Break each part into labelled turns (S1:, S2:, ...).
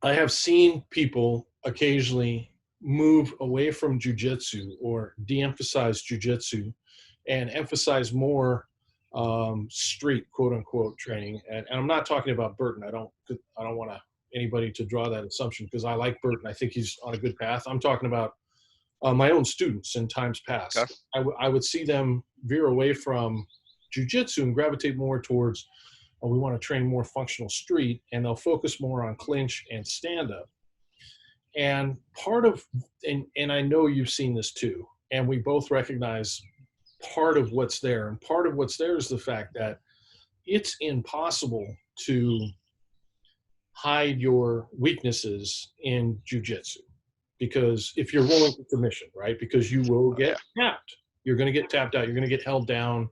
S1: I have seen people occasionally move away from jujitsu or de-emphasize jujitsu and emphasize more street, quote unquote, training. And I'm not talking about Burton. I don't want anybody to draw that assumption because I like Burton. I think he's on a good path. I'm talking about my own students in times
S2: Okay.
S1: past. I would see them veer away from jujitsu and gravitate more towards, oh, we want to train more functional street, and they'll focus more on clinch and stand up. And part of, and I know you've seen this too, and we both recognize part of what's there. And part of what's there is the fact that it's impossible to hide your weaknesses in jujitsu. Because if you're rolling to submission, right? Because you will
S2: Oh, yeah.
S1: get tapped. You're going to get tapped out. You're going to get held down.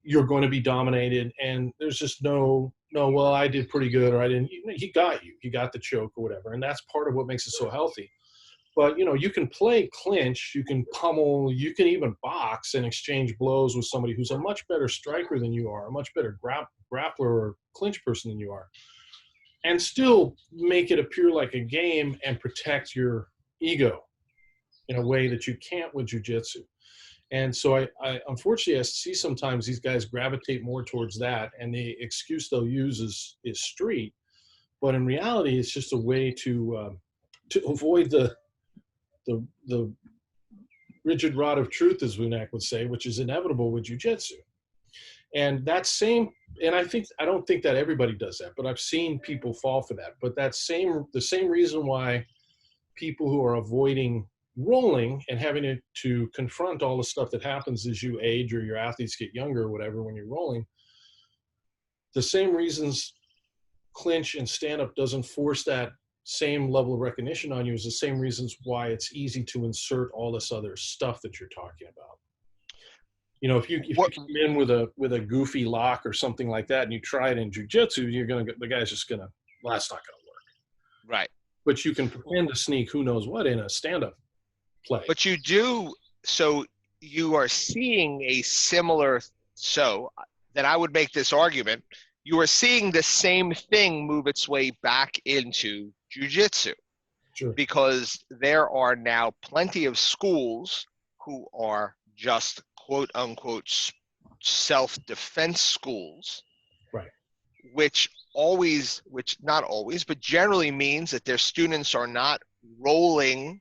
S1: You're going to be dominated. And there's just no, well, I did pretty good or I didn't. He got you. He got the choke or whatever. And that's part of what makes it so healthy. But, you can play clinch. You can pummel. You can even box and exchange blows with somebody who's a much better striker than you are, a much better grappler or clinch person than you are, and still make it appear like a game and protect your ego in a way that you can't with jujitsu. And so I unfortunately I see sometimes these guys gravitate more towards that, and the excuse they'll use is street, but in reality it's just a way to avoid the rigid rod of truth, as Wunak would say, which is inevitable with jujitsu. And and I don't think that everybody does that, but I've seen people fall for that. But the same reason why people who are avoiding rolling and having to confront all the stuff that happens as you age or your athletes get younger or whatever when you're rolling, the same reasons clinch and stand-up doesn't force that same level of recognition on you is the same reasons why it's easy to insert all this other stuff that you're talking about. If you
S2: What?
S1: come in with a goofy lock or something like that, and you try it in jujitsu, the guy's just gonna, well, that's not gonna work.
S2: Right.
S1: But you can pretend to sneak who knows what in a stand-up play.
S2: But you do, so you are seeing a similar, so that I would make this argument, you are seeing the same thing move its way back into jiu-jitsu.
S1: Sure.
S2: Because there are now plenty of schools who are just quote unquote self-defense schools,
S1: Right.
S2: which not always, but generally means that their students are not rolling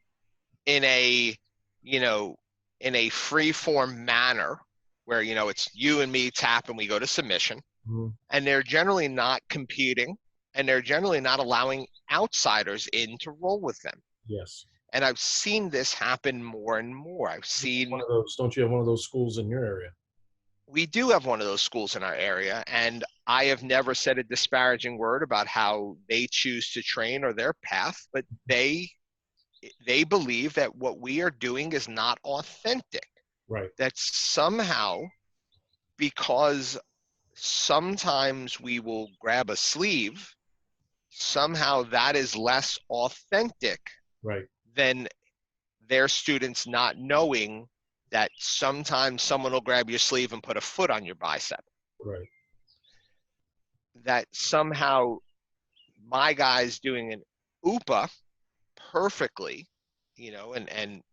S2: in a free form manner where, it's you and me tap and we go to submission.
S1: Mm-hmm.
S2: And they're generally not competing, and they're generally not allowing outsiders in to roll with them.
S1: Yes.
S2: And I've seen this happen more and more.
S1: Don't you have one of those schools in your area?
S2: We do have one of those schools in our area, and I have never said a disparaging word about how they choose to train or their path, but they believe that what we are doing is not authentic.
S1: Right.
S2: That somehow, because sometimes we will grab a sleeve, somehow that is less authentic,
S1: right,
S2: than their students not knowing that sometimes someone will grab your sleeve and put a foot on your bicep.
S1: Right.
S2: That somehow my guy's doing an UPA perfectly, and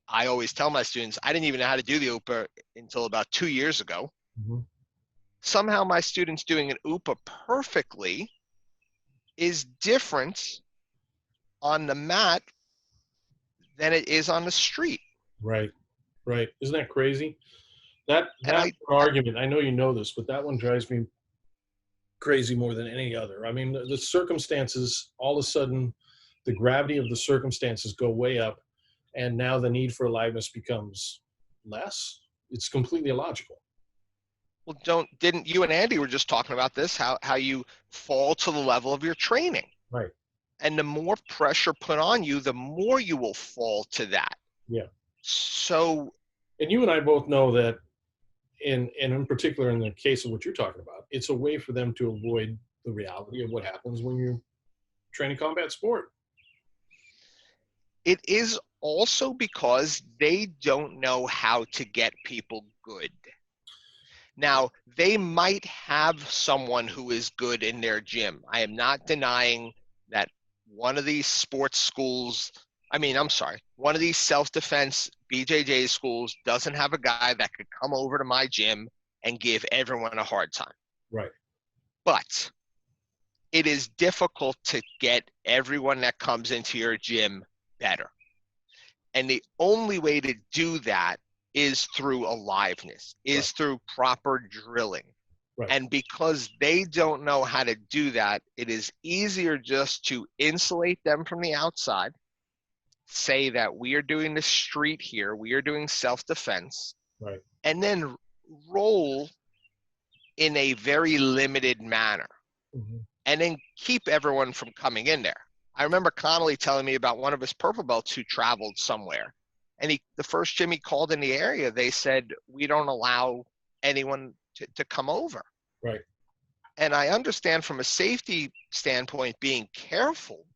S2: I always tell my students, I didn't even know how to do the UPA until about 2 years ago.
S1: Mm-hmm.
S2: Somehow my students doing an UPA perfectly is different on the mat than it is on the street.
S1: Right. Right. Isn't that crazy? That argument, I know you know this, but that one drives me crazy more than any other. I mean, the circumstances, all of a sudden, the gravity of the circumstances go way up, and now the need for aliveness becomes less. It's completely illogical.
S2: Well, didn't you and Andy were just talking about this, how you fall to the level of your training.
S1: Right.
S2: And the more pressure put on you, the more you will fall to that.
S1: Yeah.
S2: So.
S1: And you and I both know that, and in particular in the case of what you're talking about, it's a way for them to avoid the reality of what happens when you're training combat sport.
S2: It is also because they don't know how to get people good. Now, they might have someone who is good in their gym. I am not denying that one of these sports schools, one of these self-defense BJJ schools doesn't have a guy that could come over to my gym and give everyone a hard time.
S1: Right.
S2: But it is difficult to get everyone that comes into your gym better. And the only way to do that is through aliveness, is through proper drilling.
S1: Right.
S2: And because they don't know how to do that, it is easier just to insulate them from the outside, say that we are doing the street here, we are doing self-defense,
S1: Right.
S2: and then roll in a very limited manner, and then keep everyone from coming in there. I remember Connolly telling me about one of his purple belts who traveled somewhere, and the first gym he called in the area, they said, we don't allow anyone to come over.
S1: Right.
S2: And I understand from a safety standpoint being careful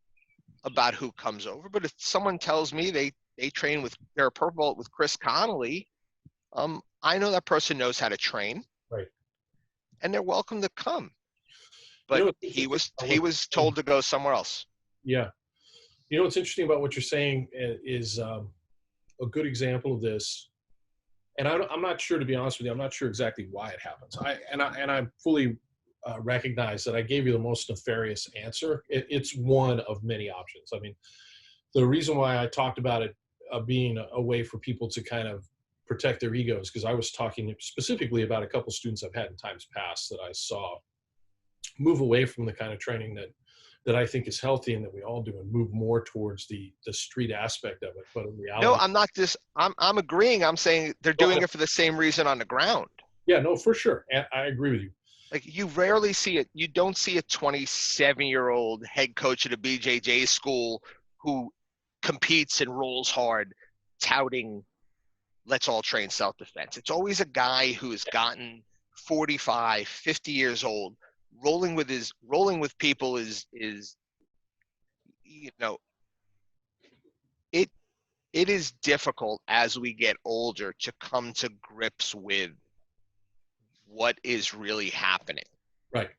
S2: about who comes over, but if someone tells me they train with their purple belt with Chris Connolly, I know that person knows how to train.
S1: Right.
S2: And they're welcome to come. But he was told to go somewhere else.
S1: Yeah. You know what's interesting about what you're saying is a good example of this. And I'm not sure, to be honest with you, I'm not sure exactly why it happens. I fully recognize that I gave you the most nefarious answer. It's one of many options. I mean, the reason why I talked about it being a way for people to kind of protect their egos, because I was talking specifically about a couple students I've had in times past that I saw move away from the kind of training that I think is healthy and that we all do, and move more towards the street aspect of it. But in reality,
S2: no, I'm agreeing. I'm saying they're doing it for the same reason on the ground.
S1: Yeah, no, for sure. And I agree with you.
S2: Like, you rarely see it. You don't see a 27-year-old head coach at a BJJ school who competes and rolls hard touting, let's all train self-defense. It's always a guy who has gotten 45, 50 years old. Rolling with people is it is difficult as we get older to come to grips with what is really happening.
S1: Right.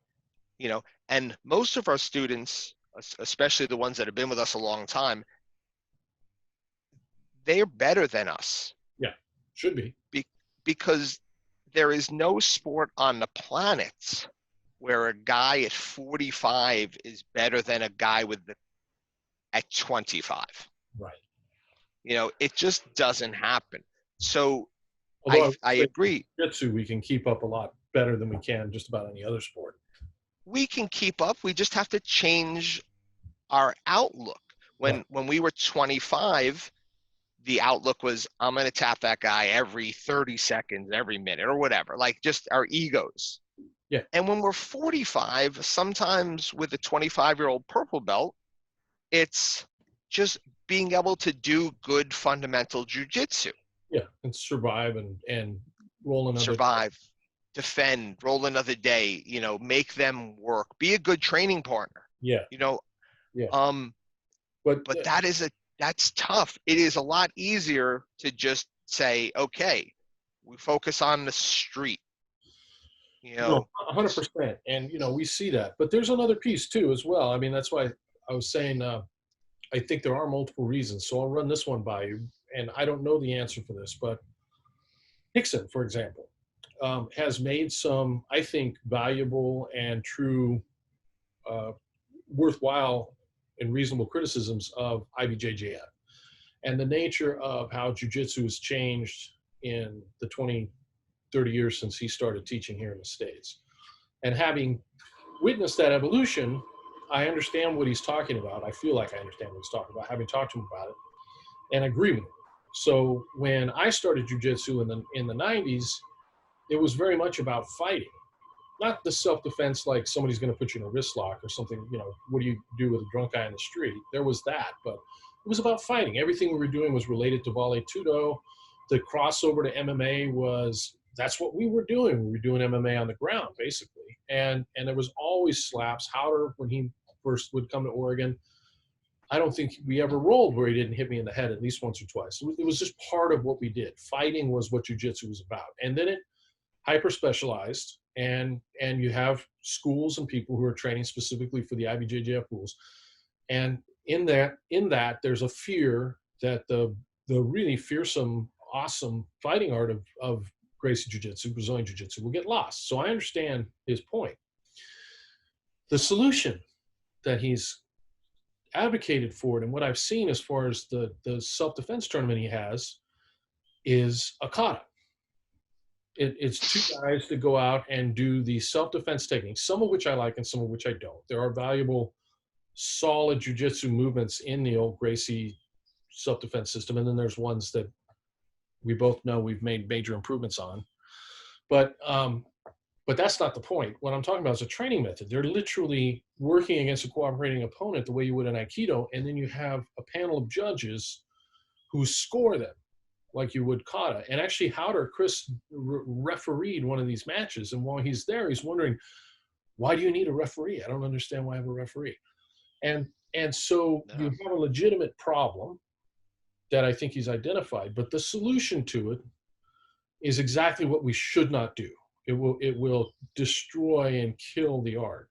S2: And most of our students, especially the ones that have been with us a long time, they're better than us.
S1: Yeah, should be.
S2: Because there is no sport on the planet where a guy at 45 is better than a guy at 25.
S1: Right.
S2: It just doesn't happen. So
S1: Although
S2: I agree.
S1: Jiu-jitsu, we can keep up a lot better than we can just about any other sport.
S2: We can keep up. We just have to change our outlook. When we were 25, the outlook was, I'm going to tap that guy every 30 seconds, every minute, or whatever, like just our egos.
S1: Yeah.
S2: And when we're 45, sometimes with a 25-year-old purple belt, it's just being able to do good fundamental jiu-jitsu.
S1: Yeah, and survive and roll another
S2: Survive, defend, roll another day, make them work, be a good training partner.
S1: Yeah.
S2: Yeah. But that's tough. It is a lot easier to just say, okay, we focus on the street.
S1: No, 100%. And, we see that. But there's another piece, too, as well. I mean, that's why I was saying I think there are multiple reasons. So I'll run this one by you. And I don't know the answer for this. But Hickson, for example, has made some, I think, valuable and true, worthwhile and reasonable criticisms of IBJJF. And the nature of how jiu-jitsu has changed in the 20, 30 years since he started teaching here in the States. And having witnessed that evolution, I understand what he's talking about. I feel like I understand what he's talking about, having talked to him about it, and agree with him. So when I started jiu-jitsu in the 90s, it was very much about fighting. Not the self-defense like somebody's going to put you in a wrist lock or something, what do you do with a drunk guy in the street? There was that, but it was about fighting. Everything we were doing was related to Vale Tudo. The crossover to MMA that's what we were doing. We were doing MMA on the ground, basically. And there was always slaps. Howder, when he first would come to Oregon, I don't think we ever rolled where he didn't hit me in the head at least once or twice. It was just part of what we did. Fighting was what jiu-jitsu was about. And then it hyper-specialized, and you have schools and people who are training specifically for the IBJJF rules. And In that there's a fear that the really fearsome, awesome fighting art of Gracie Jiu-Jitsu, Brazilian Jiu-Jitsu, will get lost. So I understand his point. The solution that he's advocated for it, and what I've seen as far as the self-defense tournament he has, is a kata. It's two guys that go out and do the self-defense techniques, some of which I like and some of which I don't. There are valuable, solid jiu-jitsu movements in the old Gracie self-defense system, and then there's ones that we both know we've made major improvements on. But that's not the point. What I'm talking about is a training method. They're literally working against a cooperating opponent the way you would in Aikido, and then you have a panel of judges who score them like you would kata. And actually, Chris refereed one of these matches, and while he's there, he's wondering, why do you need a referee? I don't understand why I have a referee. And so you have a legitimate problem that I think he's identified, but the solution to it is exactly what we should not do. It will destroy and kill the art.